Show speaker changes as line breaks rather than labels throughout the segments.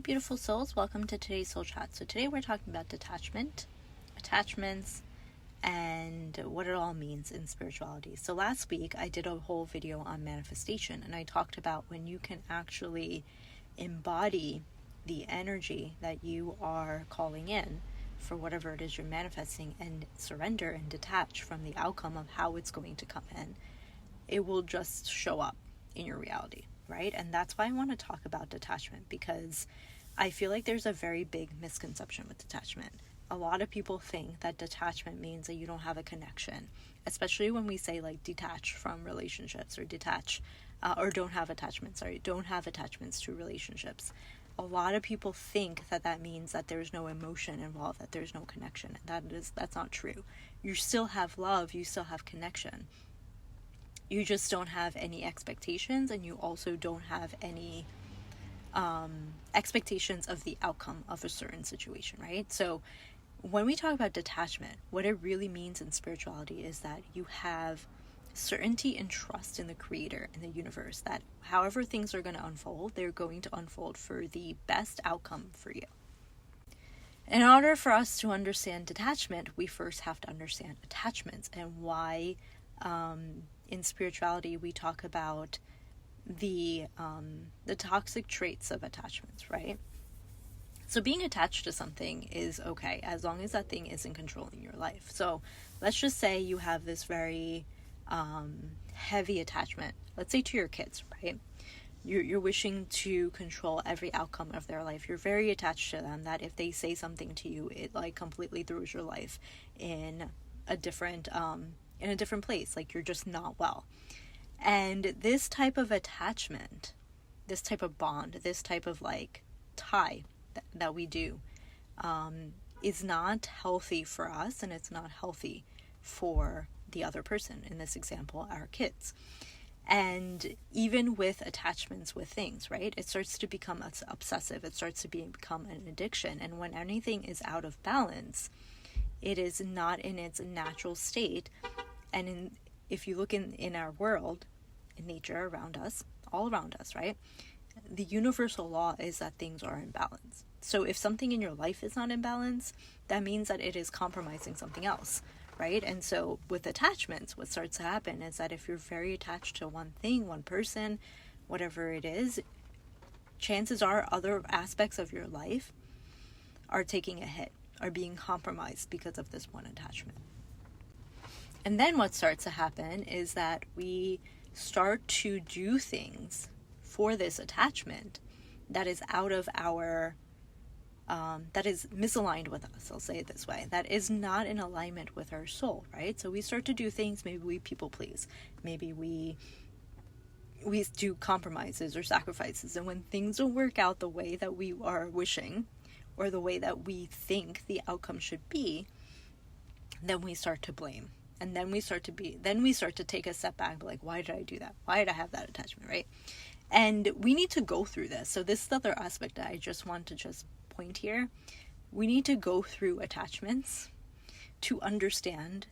beautiful souls, welcome to today's soul chat. So today we're talking about detachment, attachments, and what it all means in spirituality. So last week I did a whole video on manifestation, and I talked about when you can actually embody the energy that you are calling in for whatever it is you're manifesting and surrender and detach from the outcome of how it's going to come in. It will just show up in your reality, right? And that's why I want to talk about detachment, because I feel like there's a very big misconception with detachment. A lot of people think that detachment means that you don't have a connection, especially when we say like detach from relationships or detach or don't have attachments to relationships. A lot of people think that that means that there's no emotion involved, that there's no connection. That's not true. You still have love, you still have connection. You just don't have any expectations, and you also don't have any expectations of the outcome of a certain situation, right? So when we talk about detachment, what it really means in spirituality is that you have certainty and trust in the creator, in the universe, that however things are going to unfold, they're going to unfold for the best outcome for you. In order for us to understand detachment, we first have to understand attachments, and why in spirituality we talk about the toxic traits of attachments, right? So being attached to something is okay as long as that thing isn't controlling your life. So let's just say you have this very heavy attachment, let's say to your kids, right? You're wishing to control every outcome of their life. You're very attached to them, that if they say something to you, it like completely throws your life in a different place. Like you're just not well. And this type of attachment, this type of bond, this type of like tie that we do is not healthy for us, and it's not healthy for the other person, in this example, our kids. And even with attachments with things, right, it starts to become obsessive. It starts to become an addiction. And when anything is out of balance, it is not in its natural state. And if you look in our world, in nature around us, all around us, right, the universal law is that things are in balance. So if something in your life is not in balance, that means that it is compromising something else, right? And so with attachments, what starts to happen is that if you're very attached to one thing, one person, whatever it is, chances are other aspects of your life are taking a hit, are being compromised because of this one attachment. And then what starts to happen is that we start to do things for this attachment that is out of our, that is misaligned with us, I'll say it this way, that is not in alignment with our soul, right? So we start to do things, maybe we people please, maybe we do compromises or sacrifices, and when things don't work out the way that we are wishing, or the way that we think the outcome should be, then we start to blame. And then we start to take a step back, like, why did I do that? Why did I have that attachment, right? And we need to go through this. So this is the other aspect that I just want to just point here. We need to go through attachments to understand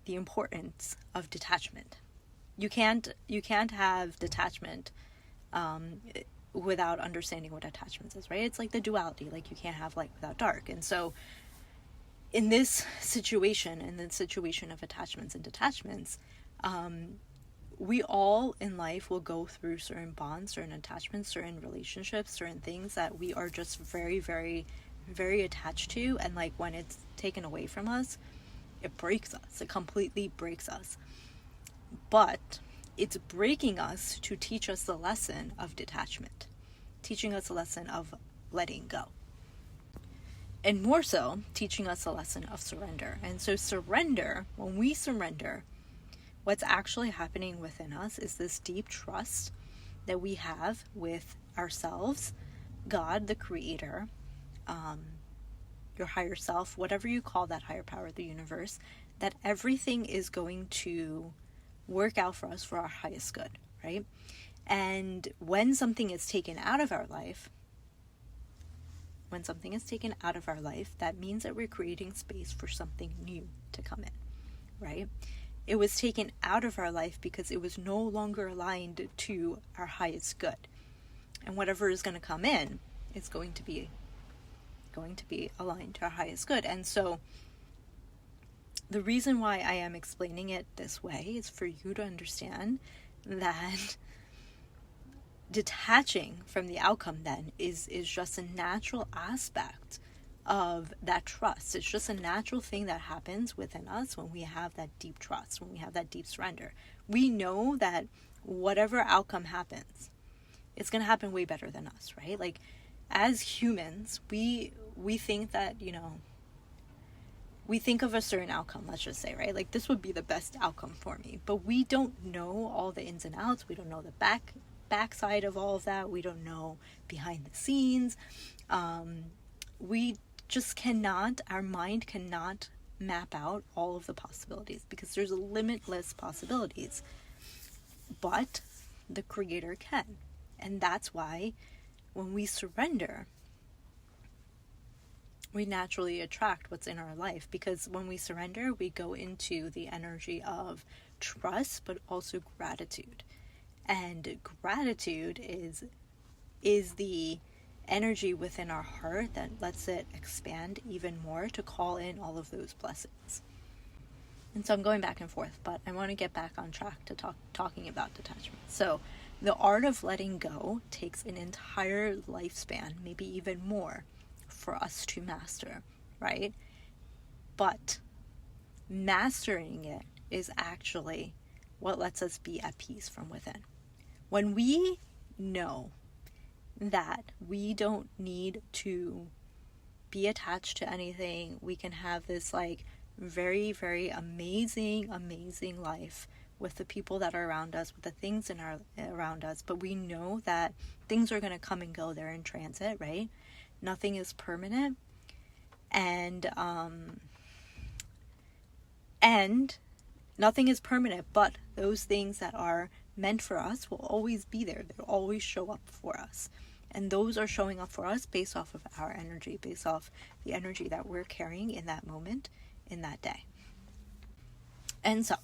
the importance of detachment. You can't have detachment without understanding what attachments is, right? It's like the duality, like you can't have light without dark. And so in this situation, of attachments and detachments, we all in life will go through certain bonds, certain attachments, certain relationships, certain things that we are just very, very, very attached to. And like when it's taken away from us, it breaks us. It completely breaks us. But it's breaking us to teach us the lesson of detachment, teaching us the lesson of letting go. And more so, teaching us a lesson of surrender. And so surrender, when we surrender, what's actually happening within us is this deep trust that we have with ourselves, God, the creator, your higher self, whatever you call that higher power of the universe, that everything is going to work out for us for our highest good, right? And when something is taken out of our life, that means that we're creating space for something new to come in, right? It was taken out of our life because it was no longer aligned to our highest good. And whatever is going to come in is going to be aligned to our highest good. And so the reason why I am explaining it this way is for you to understand that detaching from the outcome then is just a natural aspect of that trust. It's just a natural thing that happens within us when we have that deep trust, when we have that deep surrender. We know that whatever outcome happens, it's going to happen way better than us, right? Like, as humans, we think that, we think of a certain outcome, let's just say, right? Like, this would be the best outcome for me. But we don't know all the ins and outs. We don't know the backside of all of that. We don't know behind the scenes. We just cannot, our mind cannot map out all of the possibilities because there's limitless possibilities. But the Creator can. And that's why when we surrender, we naturally attract what's in our life, because when we surrender, we go into the energy of trust, but also gratitude. And gratitude is the energy within our heart that lets it expand even more to call in all of those blessings. And so I'm going back and forth, but I want to get back on track to talking about detachment. So the art of letting go takes an entire lifespan, maybe even more, for us to master, right? But mastering it is actually what lets us be at peace from within. When we know that we don't need to be attached to anything, we can have this like very, very amazing life with the people that are around us, with the things around us, but we know that things are going to come and go. They're in transit, right? Nothing is permanent, and nothing is permanent, but those things that are meant for us will always be there. They'll always show up for us, and those are showing up for us based off of our energy, based off the energy that we're carrying in that moment, in that day. And so,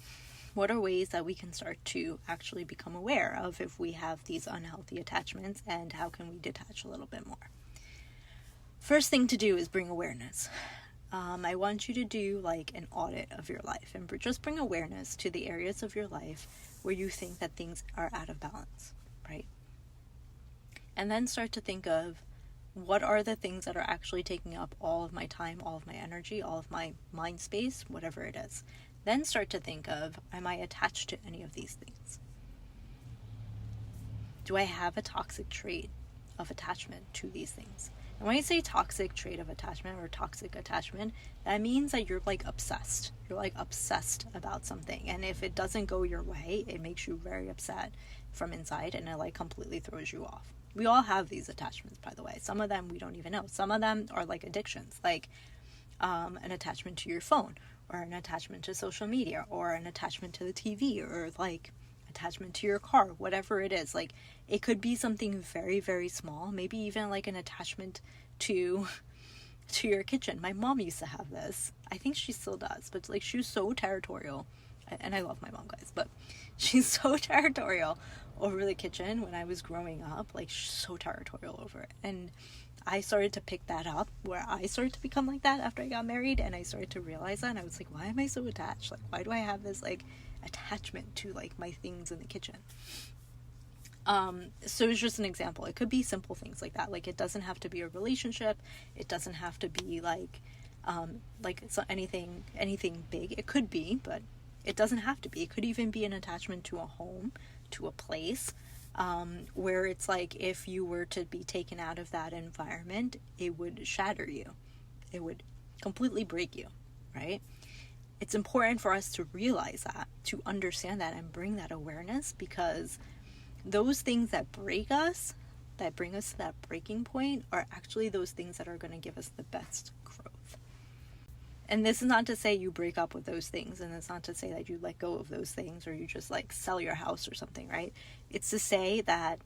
what are ways that we can start to actually become aware of if we have these unhealthy attachments, and how can we detach a little bit more? First thing to do is bring awareness. I want you to do like an audit of your life and just bring awareness to the areas of your life where you think that things are out of balance, right? And then start to think of what are the things that are actually taking up all of my time, all of my energy, all of my mind space, whatever it is. Then start to think of, am I attached to any of these things? Do I have a toxic trait of attachment to these things? And when I say toxic trait of attachment or toxic attachment, that means that you're like obsessed. You're like obsessed about something. And if it doesn't go your way, it makes you very upset from inside, and it like completely throws you off. We all have these attachments, by the way. Some of them we don't even know. Some of them are like addictions, like an attachment to your phone, or an attachment to social media, or an attachment to the TV, or like attachment to your car, whatever it is. Like, it could be something very, very small, maybe even like an attachment to your kitchen. My mom used to have this. I think she still does, but like, she was so territorial, and I love my mom, guys, but she's so territorial over the kitchen when I was growing up. Like, she's so territorial over it. And I started to pick that up, where I started to become like that after I got married, and I started to realize that, and I was like, why am I so attached? Like, why do I have this like attachment to like my things in the kitchen? So it's just an example. It could be simple things like that. Like, it doesn't have to be a relationship. It doesn't have to be like it's anything big. It could be, but it doesn't have to be. It could even be an attachment to a home, to a place, where it's like, if you were to be taken out of that environment, it would shatter you. It would completely break you, right? It's important for us to realize that, to understand that, and bring that awareness, because those things that break us, that bring us to that breaking point, are actually those things that are going to give us the best growth. And this is not to say you break up with those things, and it's not to say that you let go of those things, or you just like sell your house or something, right? It's to say that,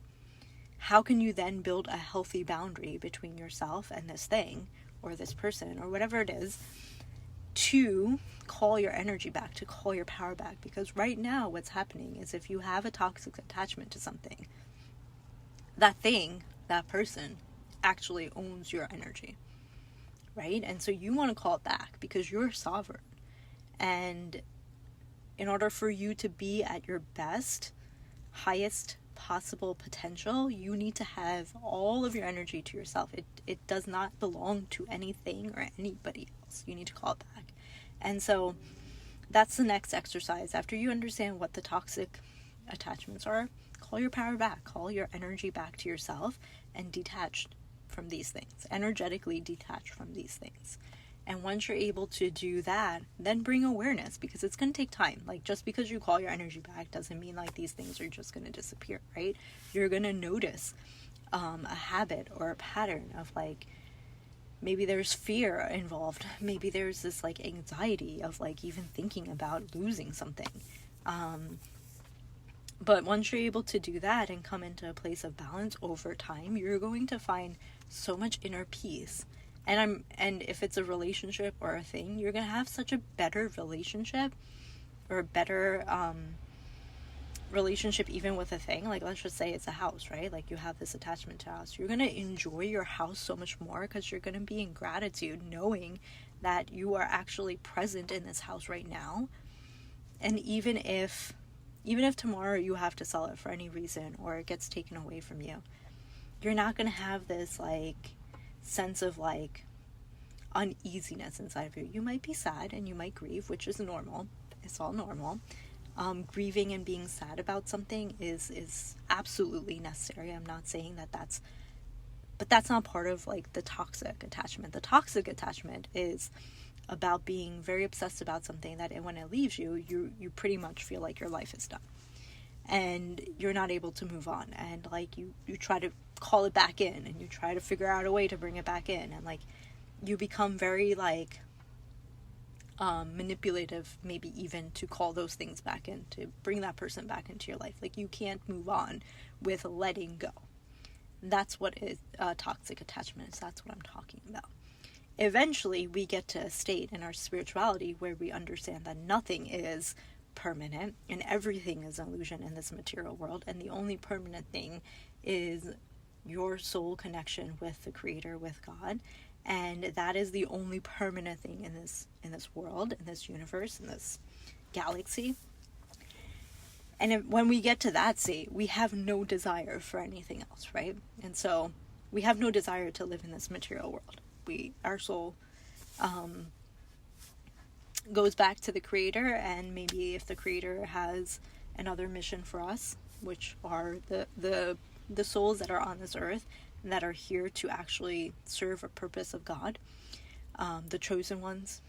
how can you then build a healthy boundary between yourself and this thing, or this person, or whatever it is, to call your energy back, to call your power back? Because right now what's happening is, if you have a toxic attachment to something, that thing, that person, actually owns your energy, right? And so you want to call it back because you're sovereign. And in order for you to be at your best, highest possible potential, you need to have all of your energy to yourself. It does not belong to anything or anybody else. You need to call it back. And so that's the next exercise. After you understand what the toxic attachments are, call your power back, call your energy back to yourself, and detach from these things, energetically detach from these things. And once you're able to do that, then bring awareness, because it's going to take time. Like, just because you call your energy back doesn't mean like these things are just going to disappear, right? You're going to notice a habit or a pattern of like, maybe there's fear involved. Maybe there's this like anxiety of like even thinking about losing something. But once you're able to do that and come into a place of balance over time, you're going to find so much inner peace. And if it's a relationship or a thing, you're going to have such a better relationship, or a better relationship even with a thing. Like, let's just say it's a house, right? Like, you have this attachment to a house. You're going to enjoy your house so much more because you're going to be in gratitude, knowing that you are actually present in this house right now. And even if tomorrow you have to sell it for any reason, or it gets taken away from you, you're not going to have this like sense of like uneasiness inside of you. You might be sad and you might grieve, which is normal. It's all normal. Grieving and being sad about something is absolutely necessary. I'm not saying but that's not part of like the toxic attachment. The toxic attachment is about being very obsessed about something that when it leaves you, you pretty much feel like your life is done. And you're not able to move on. And like you try to call it back in, and you try to figure out a way to bring it back in. And like you become very like manipulative, maybe even to call those things back in, to bring that person back into your life. Like you can't move on with letting go. That's what is toxic attachment is. That's what I'm talking about. Eventually we get to a state in our spirituality where we understand that nothing is permanent and everything is an illusion in this material world, and the only permanent thing is your soul connection with the Creator, with God. And that is the only permanent thing in this world, in this universe, in this galaxy. And when we get to that state, we have no desire for anything else, right? And so we have no desire to live in this material world. Our soul goes back to the Creator, and maybe if the Creator has another mission for us, which are the souls that are on this earth and that are here to actually serve a purpose of God, the chosen ones,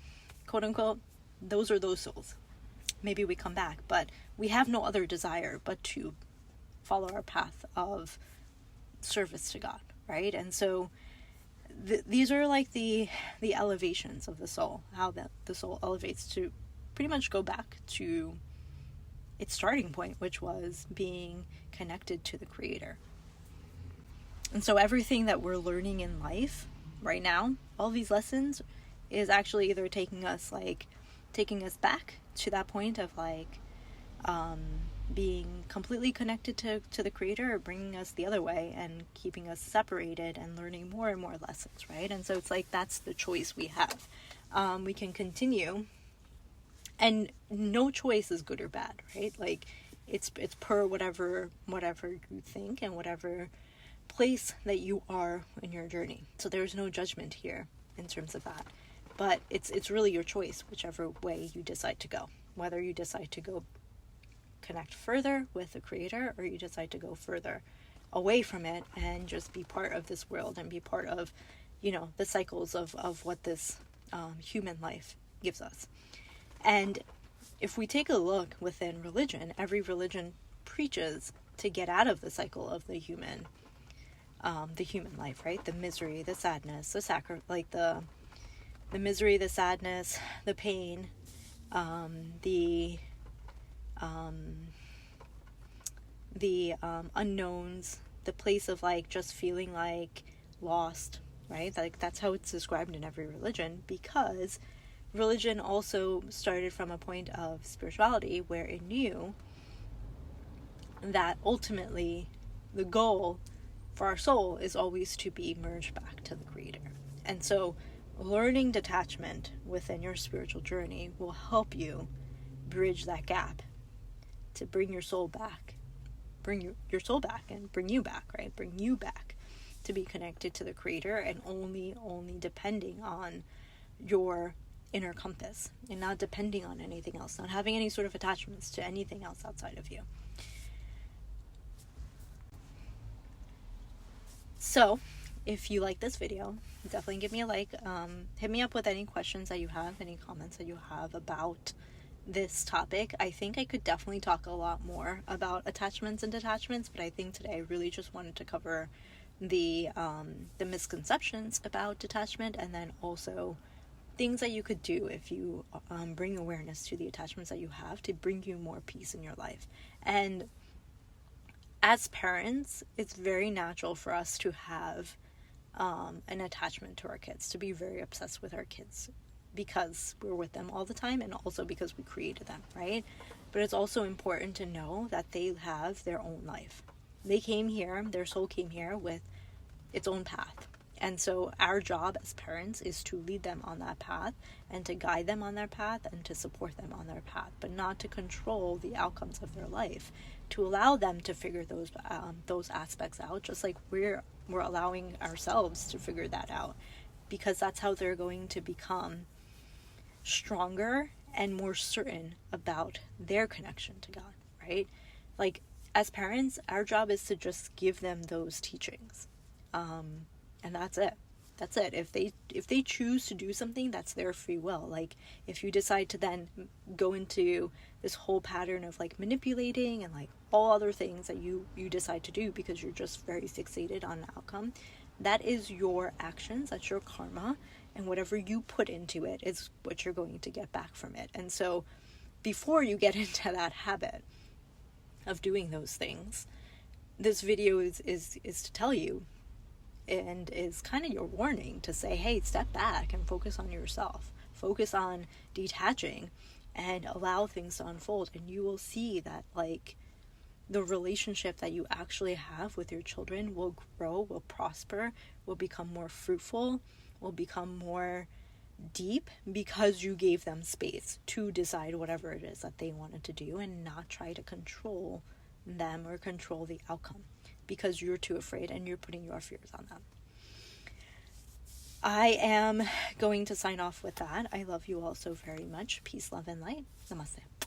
quote unquote, those are those souls. Maybe we come back, but we have no other desire but to follow our path of service to God, right? And so these are like the elevations of the soul, how the soul elevates to pretty much go back to its starting point, which was being connected to the Creator. And so everything that we're learning in life right now, all these lessons, is actually either taking us back to that point of like being completely connected to the Creator, or bringing us the other way and keeping us separated and learning more and more lessons, right? And so it's like that's the choice we have. We can continue, and no choice is good or bad, right? Like it's per whatever you think and whatever place that you are in your journey. So there's no judgment here in terms of that, but it's really your choice, whichever way you decide to go. Whether you decide to go connect further with the Creator, or you decide to go further away from it and just be part of this world and be part of, the cycles of what this human life gives us. And if we take a look within religion, every religion preaches to get out of the cycle of the human life, right? The misery, the sadness, the misery, the sadness, the pain, the unknowns, the place of like just feeling like lost, right? Like that's how it's described in every religion, because religion also started from a point of spirituality where it knew that ultimately the goal for our soul is always to be merged back to the Creator. And so learning detachment within your spiritual journey will help you bridge that gap to bring your soul back, your soul back and bring you back, right? Bring you back to be connected to the Creator, and only depending on your inner compass and not depending on anything else, not having any sort of attachments to anything else outside of you. So if you like this video, definitely give me a like. Hit me up with any questions that you have, any comments that you have about this topic. I think I could definitely talk a lot more about attachments and detachments, but I think today I really just wanted to cover the misconceptions about detachment, and then also things that you could do if you bring awareness to the attachments that you have to bring you more peace in your life. And as parents, it's very natural for us to have an attachment to our kids, to be very obsessed with our kids, because we're with them all the time, and also because we created them, right? But it's also important to know that they have their own life. They came here, their soul came here with its own path. And so our job as parents is to lead them on that path and to guide them on their path and to support them on their path, but not to control the outcomes of their life, to allow them to figure those aspects out, just like we're allowing ourselves to figure that out, because that's how they're going to become stronger and more certain about their connection to God, right? Like, as parents, our job is to just give them those teachings, and that's it. If they choose to do something, that's their free will. Like, if you decide to then go into this whole pattern of like manipulating and like all other things that you decide to do because you're just very fixated on an outcome, that is your actions, that's your karma, and whatever you put into it is what you're going to get back from it. And so before you get into that habit of doing those things, this video is to tell you, and is kind of your warning to say, hey, step back and focus on yourself. Focus on detaching and allow things to unfold, and you will see that like the relationship that you actually have with your children will grow, will prosper, will become more fruitful, will become more deep, because you gave them space to decide whatever it is that they wanted to do and not try to control them or control the outcome, because you're too afraid and you're putting your fears on them. I am going to sign off with that. I love you all so very much. Peace, love, and light. Namaste.